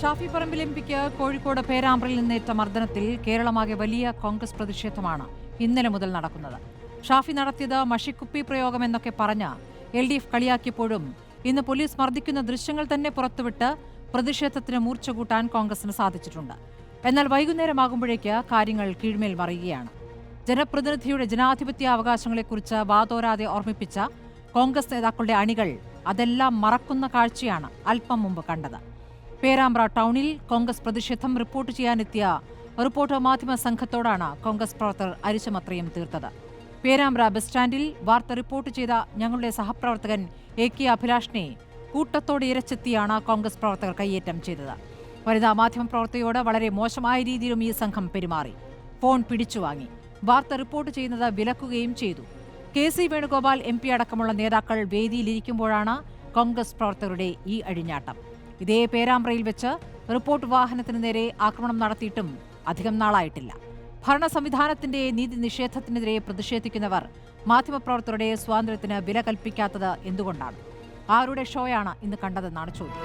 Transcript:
ഷാഫി പറമ്പിൽ എംപിക്ക് കോഴിക്കോട് പേരാമ്പ്രയിൽ നിന്നേറ്റ മർദ്ദനത്തിൽ കേരളമാകെ വലിയ കോൺഗ്രസ് പ്രതിഷേധമാണ് ഇന്നലെ മുതൽ നടക്കുന്നത്. ഷാഫി നടത്തിയത് മഷിക്കുപ്പി പ്രയോഗം എന്നൊക്കെ പറഞ്ഞ് LDF കളിയാക്കിയപ്പോഴും ഇന്ന് പോലീസ് മർദ്ദിക്കുന്ന ദൃശ്യങ്ങൾ തന്നെ പുറത്തുവിട്ട് പ്രതിഷേധത്തിന് മൂർച്ച കൂട്ടാൻ കോൺഗ്രസിന് സാധിച്ചിട്ടുണ്ട്. എന്നാൽ വൈകുന്നേരമാകുമ്പോഴേക്ക് കാര്യങ്ങൾ കീഴ്മേൽ മറിയുകയാണ്. ജനപ്രതിനിധിയുടെ ജനാധിപത്യ അവകാശങ്ങളെക്കുറിച്ച് വാതോരാതെ ഓർമ്മിപ്പിച്ച കോൺഗ്രസ് നേതാക്കളുടെ അണികൾ അതെല്ലാം മറക്കുന്ന കാഴ്ചയാണ് അല്പം മുമ്പ് കണ്ടത്. പേരാമ്പ്ര ടൗണിൽ കോൺഗ്രസ് പ്രതിഷേധം റിപ്പോർട്ട് ചെയ്യാനെത്തിയ റിപ്പോർട്ടർ മാധ്യമ സംഘത്തോടാണ് കോൺഗ്രസ് പ്രവർത്തകർ അരിശമത്രയും തീർത്തത്. പേരാമ്പ്ര ബസ് സ്റ്റാൻഡിൽ വാർത്ത റിപ്പോർട്ട് ചെയ്ത ഞങ്ങളുടെ സഹപ്രവർത്തകൻ AK അഭിലാഷിനെ കൂട്ടത്തോടെ ഇരച്ചെത്തിയാണ് കോൺഗ്രസ് പ്രവർത്തകർ കയ്യേറ്റം ചെയ്തത്. വനിതാ മാധ്യമപ്രവർത്തകയോട് വളരെ മോശമായ രീതിയിലും ഈ സംഘം പെരുമാറി. ഫോൺ പിടിച്ചുവാങ്ങി. വാർത്ത റിപ്പോർട്ട് ചെയ്യുന്നത് വിലക്കുകയും ചെയ്തു. KC വേണുഗോപാൽ MP അടക്കമുള്ള നേതാക്കൾ വേദിയിലിരിക്കുമ്പോഴാണ് കോൺഗ്രസ് പ്രവർത്തകരുടെ ഈ അഴിഞ്ഞാട്ടം. ഇതേ പേരാമ്പ്രയിൽ വെച്ച് റിപ്പോർട്ട് വാഹനത്തിന് നേരെ ആക്രമണം നടത്തിയിട്ടും അധികം നാളായിട്ടില്ല. ഭരണ സംവിധാനത്തിന്റെ നീതി നിഷേധത്തിനെതിരെ പ്രതിഷേധിക്കുന്നവർ മാധ്യമപ്രവർത്തകരുടെ സ്വാതന്ത്ര്യത്തിന് വില കൽപ്പിക്കാത്തത് എന്തുകൊണ്ടാണ്? ആരുടെ ഷോയാണ് ഇന്ന് കണ്ടതെന്നാണ് ചോദ്യം.